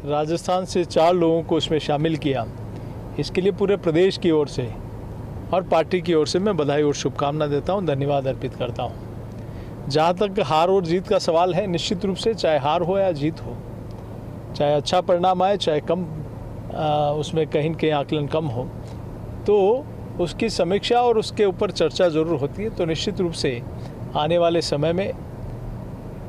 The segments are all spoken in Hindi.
राजस्थान से 4 लोगों को उसमें शामिल किया, इसके लिए पूरे प्रदेश की ओर से और पार्टी की ओर से मैं बधाई और शुभकामना देता हूं, धन्यवाद अर्पित करता हूं। जहां तक हार और जीत का सवाल है, निश्चित रूप से चाहे हार हो या जीत हो, चाहे अच्छा परिणाम आए चाहे कम उसमें कहीं न कहीं आकलन कम हो, तो उसकी समीक्षा और उसके ऊपर चर्चा ज़रूर होती है। तो निश्चित रूप से आने वाले समय में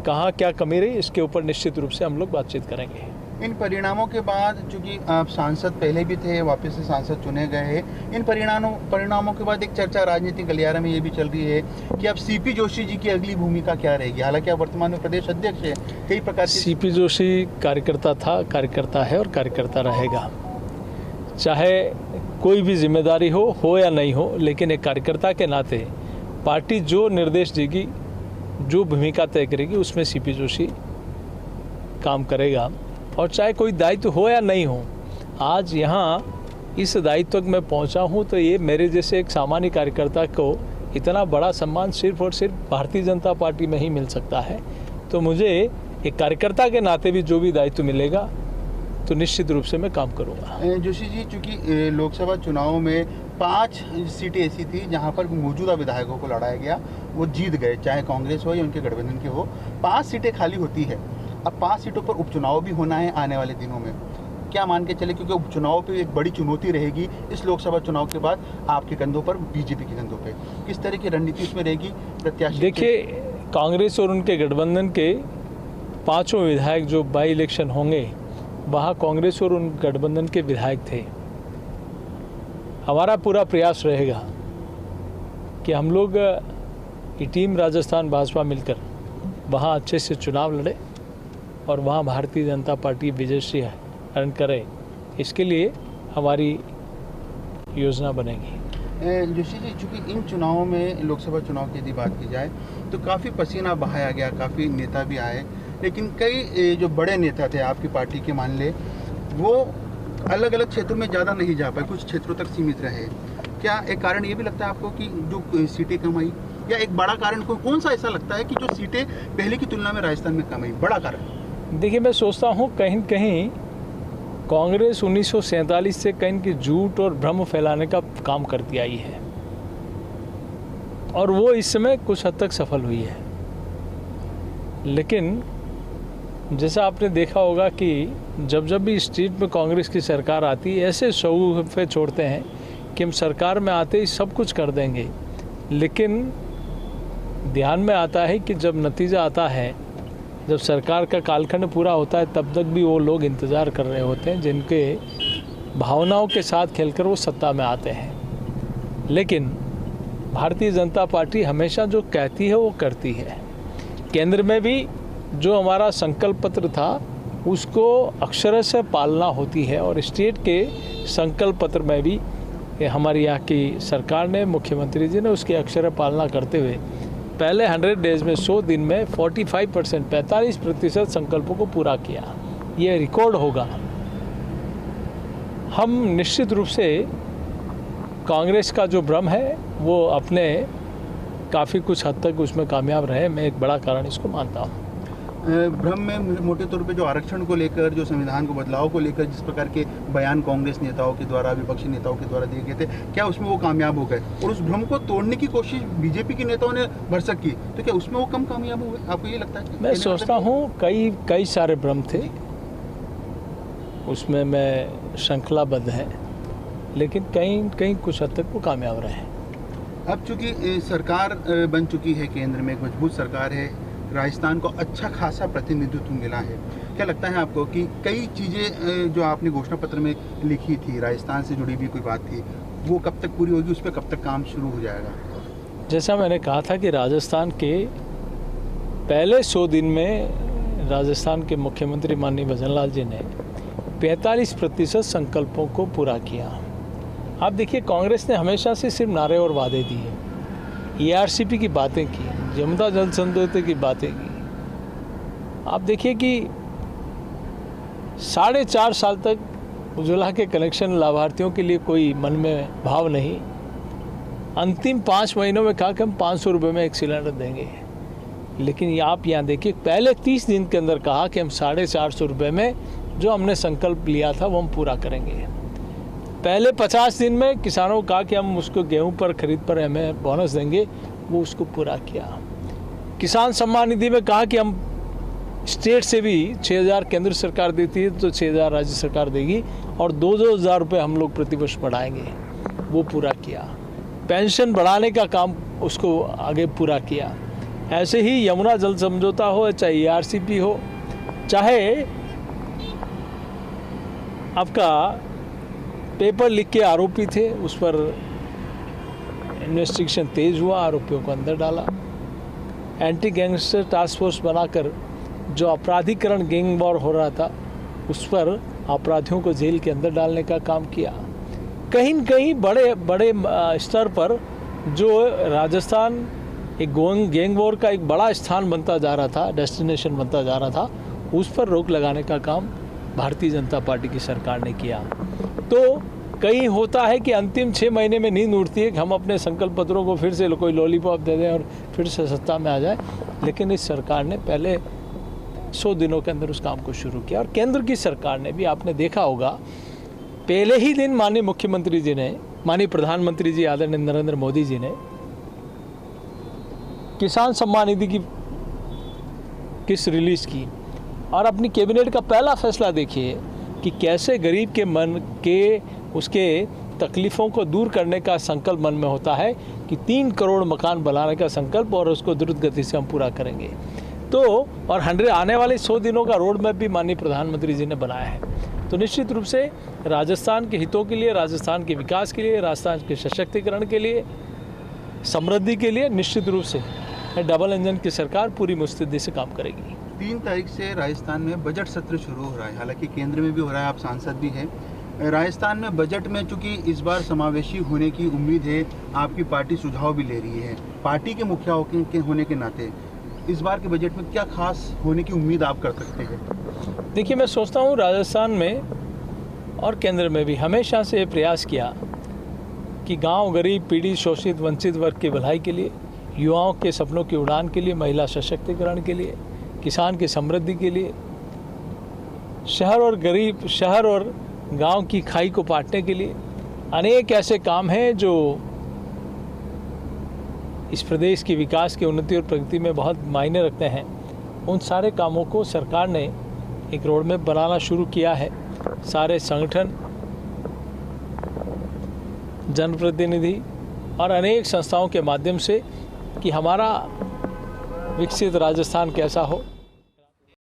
कहाँ क्या कमी रही, इसके ऊपर निश्चित रूप से हम लोग बातचीत करेंगे। इन परिणामों के बाद, चूंकि आप सांसद पहले भी थे, वापस से सांसद चुने गए हैं, इन परिणामों के बाद एक चर्चा राजनीतिक गलियारे में ये भी चल रही है कि अब सीपी जोशी जी की अगली भूमिका क्या रहेगी। हालांकि आप वर्तमान में प्रदेश अध्यक्ष है, कई प्रकार की। सीपी जोशी कार्यकर्ता था, कार्यकर्ता है और कार्यकर्ता रहेगा, चाहे कोई भी जिम्मेदारी हो या नहीं हो, लेकिन एक कार्यकर्ता के नाते पार्टी जो निर्देश देगी, जो भूमिका तय करेगी, उसमें सीपी जोशी काम करेगा। और चाहे कोई दायित्व हो या नहीं हो, आज यहाँ इस दायित्व में पहुँचा हूँ तो ये मेरे जैसे एक सामान्य कार्यकर्ता को इतना बड़ा सम्मान सिर्फ और सिर्फ भारतीय जनता पार्टी में ही मिल सकता है। तो मुझे एक कार्यकर्ता के नाते भी जो भी दायित्व मिलेगा तो निश्चित रूप से मैं काम करूँगा। जोशी जी, चूँकि लोकसभा चुनाव में 5 सीटें ऐसी थी जहां पर मौजूदा विधायकों को लड़ाया गया, वो जीत गए, चाहे कांग्रेस हो या उनके गठबंधन के हो। 5 सीटें खाली होती है, अब 5 सीटों पर उपचुनाव भी होना है आने वाले दिनों में। क्या मान के चले, क्योंकि उपचुनाव पे एक बड़ी चुनौती रहेगी इस लोकसभा चुनाव के बाद आपके कंधों पर, बीजेपी के कंधों पे, किस तरह की रणनीति इसमें रहेगी प्रत्याशी? देखिए, कांग्रेस और उनके गठबंधन के 5 विधायक जो बाई इलेक्शन होंगे, वहाँ कांग्रेस और उन गठबंधन के विधायक थे। हमारा पूरा प्रयास रहेगा कि हम लोग की टीम राजस्थान भाजपा मिलकर वहाँ अच्छे से चुनाव लड़े और वहाँ भारतीय जनता पार्टी विजयश्री अर्न करे, इसके लिए हमारी योजना बनेगी। जोशी जी, चूँकि इन चुनावों में, लोकसभा चुनाव की यदि बात की जाए तो काफ़ी पसीना बहाया गया, काफ़ी नेता भी आए, लेकिन कई जो बड़े नेता थे आपकी पार्टी के, मान ले, वो अलग अलग क्षेत्रों में ज़्यादा नहीं जा पाए, कुछ क्षेत्रों तक सीमित रहे। क्या एक कारण ये भी लगता है आपको कि जो सीटें कम आई, या एक बड़ा कारण कौन सा ऐसा लगता है कि जो सीटें पहले की तुलना में राजस्थान में कम आई, बड़ा कारण? देखिए, मैं सोचता हूँ कहीं कहीं कांग्रेस 1947 से कहीं की झूठ और भ्रम फैलाने का काम करती आई है और वो इस समय कुछ हद तक सफल हुई है। लेकिन जैसा आपने देखा होगा कि जब जब भी स्टेट में कांग्रेस की सरकार आती है, ऐसे शौक़ छोड़ते हैं कि हम सरकार में आते ही सब कुछ कर देंगे, लेकिन ध्यान में आता है कि जब नतीजा आता है, जब सरकार का कालखंड पूरा होता है, तब तक भी वो लोग इंतज़ार कर रहे होते हैं जिनके भावनाओं के साथ खेलकर वो सत्ता में आते हैं। लेकिन भारतीय जनता पार्टी हमेशा जो कहती है वो करती है। केंद्र में भी जो हमारा संकल्प पत्र था उसको अक्षरशः से पालना होती है और स्टेट के संकल्प पत्र में भी हमारी यहाँ की सरकार ने, मुख्यमंत्री जी ने उसकी अक्षर पालना करते हुए पहले 100 डेज में, 100 दिन में 45% संकल्पों को पूरा किया। ये रिकॉर्ड होगा। हम निश्चित रूप से कांग्रेस का जो भ्रम है वो अपने काफ़ी कुछ हद तक उसमें कामयाब रहे, मैं एक बड़ा कारण इसको मानता हूँ। भ्रम में मोटे तौर पे जो आरक्षण को लेकर, जो संविधान को बदलाव को लेकर जिस प्रकार के बयान कांग्रेस नेताओं के द्वारा, विपक्षी नेताओं के द्वारा दिए गए थे, क्या उसमें वो कामयाब हो गए? और उस भ्रम को तोड़ने की कोशिश बीजेपी के नेताओं ने भरसक की, तो क्या उसमें वो कम कामयाब हो गए? आपको ये लगता है? मैं सोचता हूँ कई सारे भ्रम थे, उसमें मैं श्रृंखलाबद्ध है, लेकिन कहीं कुछ हद तक वो कामयाब रहे। अब चूँकि सरकार बन चुकी है, केंद्र में एक मजबूत सरकार है, राजस्थान को अच्छा खासा प्रतिनिधित्व मिला है, क्या लगता है आपको कि कई चीज़ें जो आपने घोषणा पत्र में लिखी थी, राजस्थान से जुड़ी भी कोई बात थी, वो कब तक पूरी होगी, उस पर कब तक काम शुरू हो जाएगा? जैसा मैंने कहा था कि राजस्थान के पहले 100 दिन में राजस्थान के मुख्यमंत्री माननीय भजनलाल जी ने 45% संकल्पों को पूरा किया। आप देखिए, कांग्रेस ने हमेशा से सिर्फ नारे और वादे दिए, ERCP की बातें की, यमुना जल समझौते की बातें की। आप देखिए कि 4.5 साल तक उज्ज्वला के कनेक्शन लाभार्थियों के लिए कोई मन में भाव नहीं। अंतिम 5 महीनों में कहा कि हम 500 रुपये में एक सिलेंडर देंगे, लेकिन आप यहाँ देखिए, पहले 30 दिन के अंदर कहा कि हम 450 रुपये में जो हमने संकल्प लिया था वो हम पूरा करेंगे। पहले 50 दिन में किसानों को कहा कि हम उसको गेहूं पर खरीद पर हमें बोनस देंगे, वो उसको पूरा किया। किसान सम्मान निधि में कहा कि हम स्टेट से भी 6,000 केंद्र सरकार देती है तो 6,000 राज्य सरकार देगी और 2-2 हज़ार रुपये हम लोग प्रतिवर्ष बढ़ाएंगे, वो पूरा किया। पेंशन बढ़ाने का काम उसको आगे पूरा किया। ऐसे ही यमुना जल समझौता हो, चाहे ERCP हो, चाहे आपका पेपर लीक के आरोपी थे उस पर इन्वेस्टिगेशन तेज हुआ, आरोपियों को अंदर डाला। एंटी गैंगस्टर टास्क फोर्स बनाकर जो अपराधीकरण गैंग वॉर हो रहा था उस पर अपराधियों को जेल के अंदर डालने का काम किया। कहीं न कहीं बड़े बड़े स्तर पर जो राजस्थान एक गैंग वॉर का एक बड़ा स्थान बनता जा रहा था, डेस्टिनेशन बनता जा रहा था, उस पर रोक लगाने का काम भारतीय जनता पार्टी की सरकार ने किया। तो कहीं होता है कि अंतिम 6 महीने में नींद उड़ती है कि हम अपने संकल्प पत्रों को फिर से कोई लॉलीपॉप दे दें और फिर से सत्ता में आ जाए, लेकिन इस सरकार ने पहले 100 दिनों के अंदर उस काम को शुरू किया। और केंद्र की सरकार ने भी, आपने देखा होगा, पहले ही दिन माननीय मुख्यमंत्री जी ने, माननीय प्रधानमंत्री जी आदरणीय नरेंद्र मोदी जी ने किसान सम्मान निधि की किस्त रिलीज की और अपनी कैबिनेट का पहला फैसला देखिए कि कैसे गरीब के मन के उसके तकलीफ़ों को दूर करने का संकल्प मन में होता है कि 3 करोड़ मकान बनाने का संकल्प और उसको द्रुत गति से हम पूरा करेंगे। तो और आने वाले 100 दिनों का रोड मैप भी माननीय प्रधानमंत्री जी ने बनाया है। तो निश्चित रूप से राजस्थान के हितों के लिए, राजस्थान के विकास के लिए, राजस्थान के सशक्तिकरण के लिए, समृद्धि के लिए निश्चित रूप से डबल इंजन की सरकार पूरी मुस्तैदी से काम करेगी। 3 तारीख से राजस्थान में बजट सत्र शुरू हो रहा है, हालांकि केंद्र में भी हो रहा है, आप सांसद भी हैं। राजस्थान में बजट में चूंकि इस बार समावेशी होने की उम्मीद है, आपकी पार्टी सुझाव भी ले रही है। पार्टी के मुखिया होने के नाते इस बार के बजट में क्या खास होने की उम्मीद आप कर सकते हैं? देखिए, मैं सोचता हूँ राजस्थान में और केंद्र में भी हमेशा से प्रयास किया कि गांव, गरीब, पीड़ित, शोषित, वंचित वर्ग की भलाई के लिए, युवाओं के सपनों की उड़ान के लिए, महिला सशक्तिकरण के लिए, किसान की समृद्धि के लिए, शहर और गांव की खाई को पाटने के लिए अनेक ऐसे काम हैं जो इस प्रदेश की विकास की उन्नति और प्रगति में बहुत मायने रखते हैं। उन सारे कामों को सरकार ने एक रोड मैप बनाना शुरू किया है। सारे संगठन, जनप्रतिनिधि और अनेक संस्थाओं के माध्यम से कि हमारा विकसित राजस्थान कैसा हो,